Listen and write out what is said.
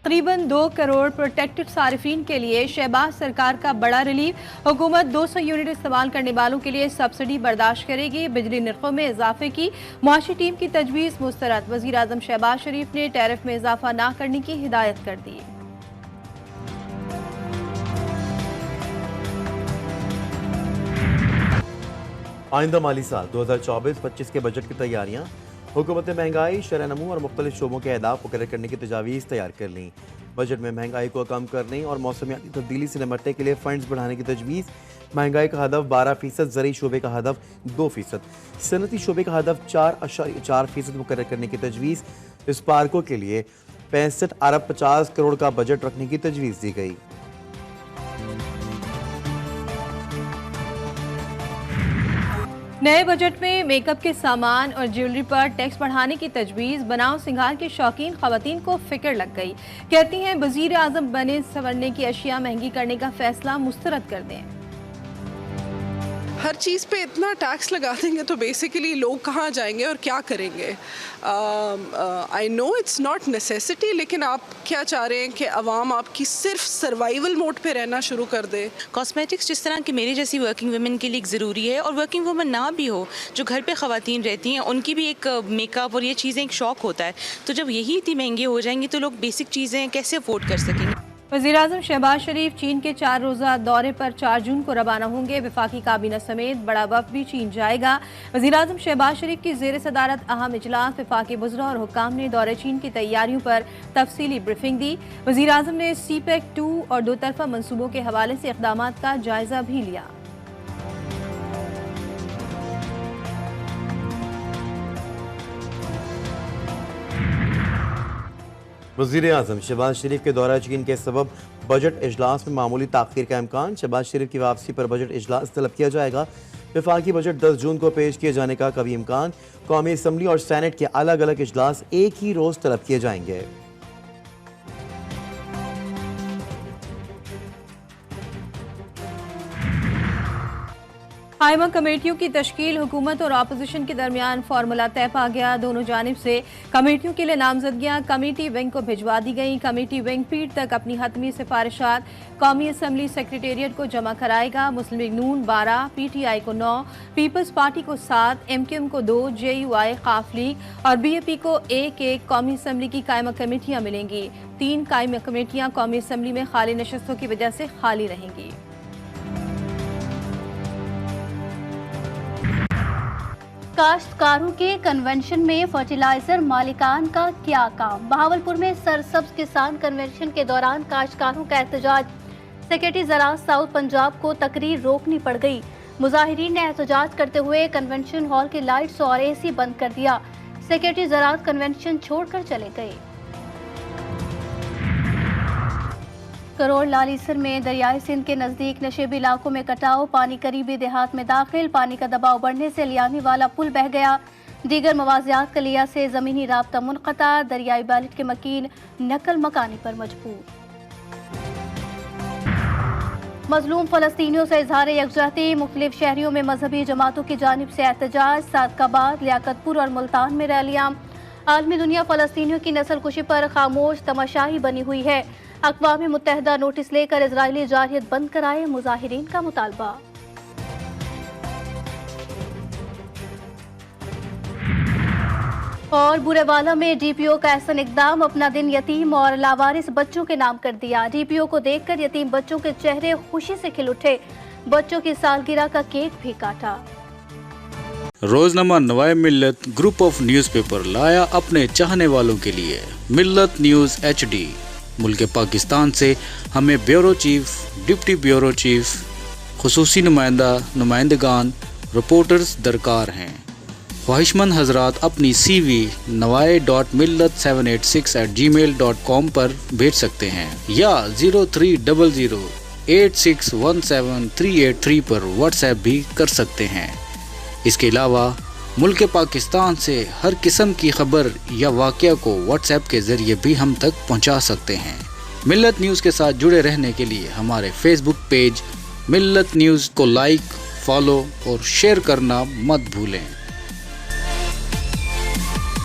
तकरीबन 2 करोड़ प्रोटेक्टेड सारिफीन के लिए शहबाज सरकार का बड़ा रिलीफ। हुकूमत 200 यूनिट इस्तेमाल करने वालों के लिए सब्सिडी बर्दाश्त करेगी। बिजली नरखों में इजाफे की मुआशी टीम की तजवीज़ मुस्तरद। वज़ीर आज़म शहबाज शरीफ ने टैरिफ में इजाफा न करने की हिदायत कर दी। आइंदा माली साल 2024-25 के बजट की तैयारियां। हुकूमत ने महंगाई, शरह-नमू और मुख्तलिफ शोबों के अहदाफ मुकर्रर करने की तजावीज़ तैयार कर ली। बजट में महंगाई को कम करने और मौसमियाती तब्दीली से निपटने के लिए फंड्स बढ़ाने की तजवीज़। महंगाई का हदफ 12%, ज़रई शोबे का हदफ 2%, सनती शोबे का हदफ 4.4% मुकर्रर करने की तजवीज़। इस पार्कों के लिए 65 अरब 50 करोड़ का बजट रखने की तजवीज़ दी गई। नए बजट में मेकअप के सामान और ज्वेलरी पर टैक्स बढ़ाने की तजवीज़। बनाव सिंगार की शौकीन खवातीन को फिक्र लग गई। कहती हैं वज़ीर आज़म बने संवरने की अशिया महंगी करने का फैसला मुस्तरद कर दें। हर चीज़ पे इतना टैक्स लगा देंगे तो बेसिकली लोग कहाँ जाएंगे और क्या करेंगे। I know it's not necessity, लेकिन आप क्या चाह रहे हैं कि अवाम आपकी सिर्फ सर्वाइवल मोड पे रहना शुरू कर दे। कॉस्मेटिक्स जिस तरह की मेरी जैसी वर्किंग वुमेन के लिए ज़रूरी है, और वर्किंग वुमेन ना भी हो, जो घर पे ख़वातीन रहती हैं, उनकी भी एक मेकअप और ये चीज़ें एक शौक़ होता है। तो जब यही इतनी महंगी हो जाएंगी तो लोग बेसिक चीज़ें कैसे अफोर्ड कर सकेंगे। वज़ीर आज़म शहबाज शरीफ चीन के 4 रोज़ा दौरे पर 4 जून को रवाना होंगे। वफाकी काबीना समेत बड़ा वफ़द भी चीन जाएगा। वज़ीर आज़म शहबाज शरीफ की ज़ेर सदारत अहम इजलास वफाकी बुज़रा और हुक्काम ने दौरे चीन की तैयारियों पर तफसीली ब्रीफिंग दी। वज़ीर आज़म ने CPEC 2 और 2 तरफ़ा मनसूबों के हवाले से इक़दामात का जायज़ा भी लिया। वज़ीर आज़म शहबाज शरीफ के दौरा चीन के सबब बजट इजलास में मामूली ताख़ीर का इम्कान। शहबाज शरीफ की वापसी पर बजट इजलास तलब किया जाएगा। वफाकी बजट 10 जून को पेश किए जाने का कभी इम्कान। कौमी असम्बली और सैनेट के अलग अलग इजलास एक ही रोज़ तलब किए जाएंगे। कायमा कमेटियों की तश्कील। हुकूमत और अपोजिशन के दरमियान फार्मूला तय पा गया। दोनों जानिब से कमेटियों के लिए नामजदगियाँ कमेटी विंग को भिजवा दी गई। कमेटी विंग पीर तक अपनी हतमी सिफारिशात कौमी असम्बली सेक्रेटेरिएट को जमा कराएगा। मुस्लिम लीग नून 12, PTI को 9, पीपल्स पार्टी को 7, MQM को 2, JUI, काफ लीग और BAP को 1 कौमी असम्बली की कायमा कमेटियाँ मिलेंगी। 3 कायमा कमेटियाँ कौमी असम्बली में खाली नशस्तों की वजह से खाली रहेंगी। काश्तकारों के कन्वेंशन में फर्टिलाइजर मालिकान का क्या काम। बहावलपुर में सरसब्ज किसान कन्वेंशन के दौरान काश्तकारों का एहतजाज। सेक्रेटरी ज़राअत साउथ पंजाब को तकरीर रोकनी पड़ गई। मुजाहिरीन ने एहतजाज करते हुए कन्वेंशन हॉल की लाइट्स और AC बंद कर दिया। सेक्रेटरी ज़राअत कन्वेंशन छोड़कर चले गए। करोड़ लालीसर में दरियाई सिंध के नज़दीक नशेबी इलाकों में कटाव। पानी करीबी देहात में दाखिल। पानी का दबाव बढ़ने से लियामी वाला पुल बह गया। दीगर मवाजियात कलिया से ज़मीनी राब्ता मुनक़ता। दरियाई बैलेट के मकीन नकल मकानी पर मजबूर। मजलूम फ़लस्तीनियों से इजहार यकजहती। मुख्तलिफ शहरियों में मजहबी जमातों की जानिब से एहतजाज। सादकाबाद, लियाकतपुर और मुल्तान में रैलियाँ। आलमी दुनिया फ़लस्तीनियों की नस्ल कुशी पर खामोश तमाशाही बनी हुई है। अक़वाम मुत्तहिदा नोटिस लेकर इजरायली जारहियत बंद कराए, मुजाहिरीन का मुतालबा। और बुरेवाला में DPO का एहसन इक़दाम। अपना दिन यतीम और लावारिस बच्चों के नाम कर दिया। DPO को देखकर यतीम बच्चों के चेहरे खुशी से खिल उठे। बच्चों की सालगिरह का केक भी काटा। रोजनामा नवाए मिल्लत ग्रुप ऑफ न्यूज़पेपर लाया अपने चाहने वालों के लिए मिल्लत न्यूज़ HD। मुल्क पाकिस्तान से हमें bureau chief, deputy bureau chief, खुसूसी नुमाइंदगान, रिपोर्टर्स दरकार हैं। ख्वाहिशमंद हजरात अपनी CV nawai.millat786@gmail.com पर भेज सकते हैं या 0300861738 पर व्हाट्सएप भी कर सकते हैं। इसके अलावा मुल्क पाकिस्तान से हर किस्म की खबर या वाक़या को व्हाट्सएप के ज़रिए भी हम तक पहुंचा सकते हैं। मिल्लत न्यूज़ के साथ जुड़े रहने के लिए हमारे फेसबुक पेज मिल्लत न्यूज़ को लाइक, फॉलो और शेयर करना मत भूलें।